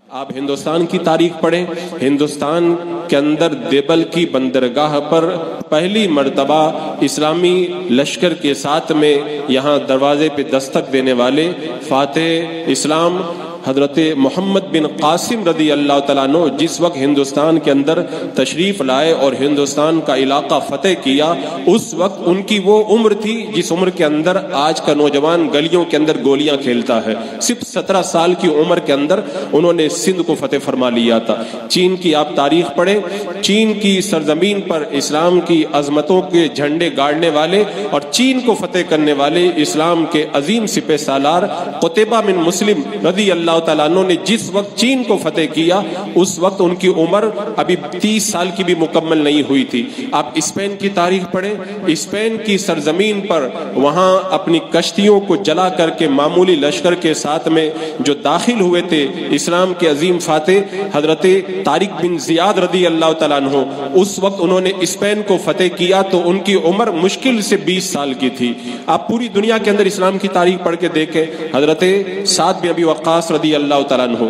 آپ ہندوستان کی تاریخ پڑھیں، ہندوستان کے اندر دیبل کی بندرگاہ پر پہلی مرتبہ اسلامی لشکر کے ساتھ میں یہاں دروازے پہ دستک دینے والے فاتح اسلام حضرت محمد بن قاسم رضی اللہ تعالیٰ عنہ جس وقت ہندوستان کے اندر تشریف لائے اور ہندوستان کا علاقہ فتح کیا، اس وقت ان کی وہ عمر تھی جس عمر کے اندر آج کا نوجوان گلیوں کے اندر گولیاں کھیلتا ہے۔ صرف 17 سال کی عمر کے اندر انہوں نے سندھ کو فتح فرما لیا تھا۔ چین کی آپ تاریخ پڑھیں، چین کی سرزمین پر اسلام کی عظمتوں کے جھنڈے گاڑنے والے اور چین کو فتح کرنے والے اسلام کے عظیم سپہ سالار قتیبہ بن مسلم رضی اللہ تعالیٰ عنہ نے جس وقت چین کو فتح کیا، اس وقت ان کی عمر ابھی 30 سال کی بھی مکمل نہیں ہوئی تھی۔ آپ اسپین کی تاریخ پڑھیں، اسپین کی سرزمین پر وہاں اپنی کشتیوں کو جلا کر کے معمولی لشکر کے ساتھ میں جو داخل ہوئے تھے اسلام کے عظیم فاتح حضرت طارق بن زیاد رضی اللہ تعالیٰ عنہ، اس وقت انہوں نے اسپین کو فتح کیا تو ان کی عمر مشکل سے 20 سال کی تھی۔ آپ پوری دنیا کے اندر اسلام کی تاریخ پڑھ کے دیکھیں، حضرت سعد بن ابی وقاص رضی اللہ تعالیٰ عنہ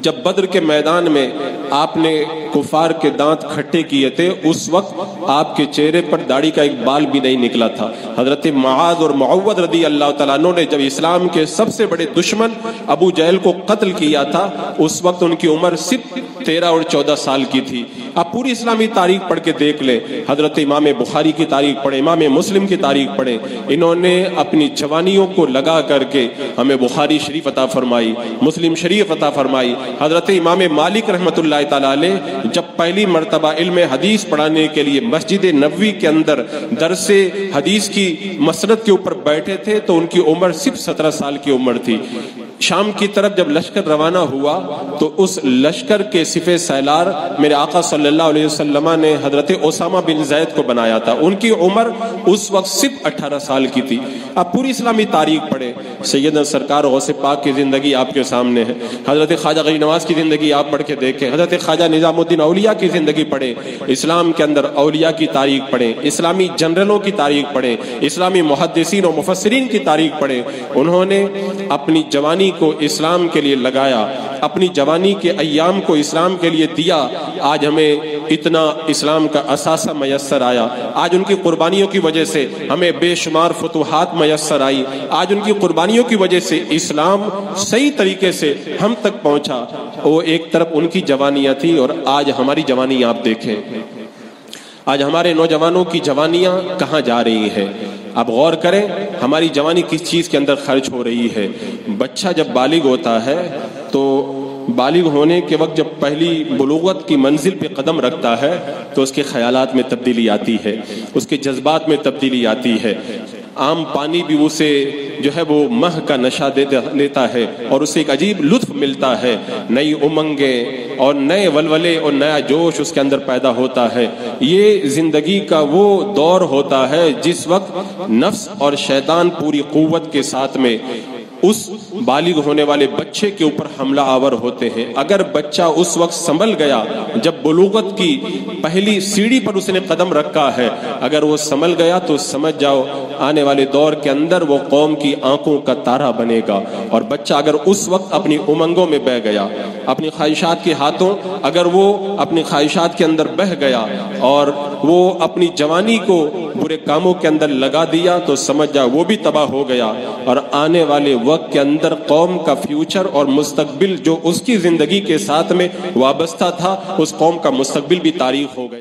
جب بدر کے میدان میں آپ نے کفار کے دانت کھٹے کیے تھے، اس وقت آپ کے چہرے پر داڑھی کا ایک بال بھی نہیں نکلا تھا۔ حضرت معاذ اور معوذ رضی اللہ تعالیٰ عنہ نے جب اسلام کے سب سے بڑے دشمن ابو جہل کو قتل کیا تھا، اس وقت ان کی عمر صرف 13 اور 14 سال کی تھی۔ آپ پوری اسلامی تاریخ پڑھ کے دیکھ لیں، حضرت امام بخاری کی تاریخ پڑھیں، امام مسلم کی تاریخ پڑھیں، انہوں نے اپنی جوانیوں کو لگا کر کے ہمیں بخاری شریف عطا فرمائی، مسلم شریف عطا فرمائی۔ حضرت امام مالک رحمۃ اللہ تعالیٰ علیہ جب پہلی مرتبہ علم حدیث پڑھانے کے لیے مسجد نبوی کے اندر درس حدیث کی مسند کے اوپر بیٹھے تھے تو ان کی عمر صرف 17 سال کی عمر تھی۔ شام کی طرف جب لشکر روانہ ہوا تو اس لشکر کے سپہ سالار میرے آقا صلی اللہ علیہ وسلم نے حضرت اسامہ بن زید کو بنایا تھا، ان کی عمر اس وقت صرف 18 سال کی تھی۔ آپ پوری اسلامی تاریخ پڑھیں، سیدنا سرکار غوث پاک کی زندگی آپ کے سامنے ہے، حضرت خواجہ غریب نواز کی زندگی آپ پڑھ کے دیکھیں، حضرت خواجہ نظام الدین اولیاء کی زندگی پڑھیں، اسلام کے اندر اولیاء کی تاریخ پڑھیں، اسلامی جنرلوں کی تاریخ پڑھیں، اسلامی محدثین و مفسرین کی تاریخ پڑھیں۔ انہوں نے اپنی جوانی کو اسلام کے لیے لگایا، اپنی جوانی کے ایام کو اسلام کے لیے دیا، آج ہمیں اتنا اسلام کا اثاثہ میسر آیا، آج ان کی قربانیوں کی وجہ سے ہمیں بے شمار فتوحات میسر آئی، آج ان کی قربانیوں کی وجہ سے اسلام صحیح طریقے سے ہم تک پہنچا۔ وہ ایک طرف ان کی جوانیاں تھی اور آج ہماری جوانی آپ دیکھیں، آج ہمارے نوجوانوں کی جوانیاں کہاں جا رہی ہیں۔ اب غور کریں ہماری جوانی کس چیز کے اندر خرچ ہو رہی ہے۔ بچہ جب بالغ ہوتا ہے تو بالغ ہونے کے وقت جب پہلی بلوغت کی منزل پہ قدم رکھتا ہے تو اس کے خیالات میں تبدیلی آتی ہے، اس کے جذبات میں تبدیلی آتی ہے۔ عام پانی بھی اسے جو ہے وہ مہ کا نشہ لیتا ہے اور اسے ایک عجیب لطف ملتا ہے، نئی امنگیں اور نئے ولولے اور نیا جوش اس کے اندر پیدا ہوتا ہے۔ یہ زندگی کا وہ دور ہوتا ہے جس وقت نفس اور شیطان پوری قوت کے ساتھ میں اس بالغ ہونے والے بچے کے اوپر حملہ آور ہوتے ہیں۔ اگر بچہ اس وقت سنبھل گیا جب بلوغت کی پہلی سیڑھی پر اس نے قدم رکھا ہے، اگر وہ سنبھل گیا تو سمجھ جاؤ آنے والے دور کے اندر وہ قوم کی آنکھوں کا تارا بنے گا۔ اور بچہ اگر اس وقت اپنی امنگوں میں بہہ گیا، اپنی خواہشات کے ہاتھوں اگر وہ اپنی خواہشات کے اندر بہہ گیا اور وہ اپنی جوانی کو برے کاموں کے اندر لگا دیا تو سمجھ جاؤ وہ بھی تباہ ہو گیا، اور آنے والے وقت کے اندر قوم کا فیوچر اور مستقبل جو اس کی زندگی کے ساتھ میں وابستہ تھا، اس قوم کا مستقبل بھی تاریخ ہو گیا۔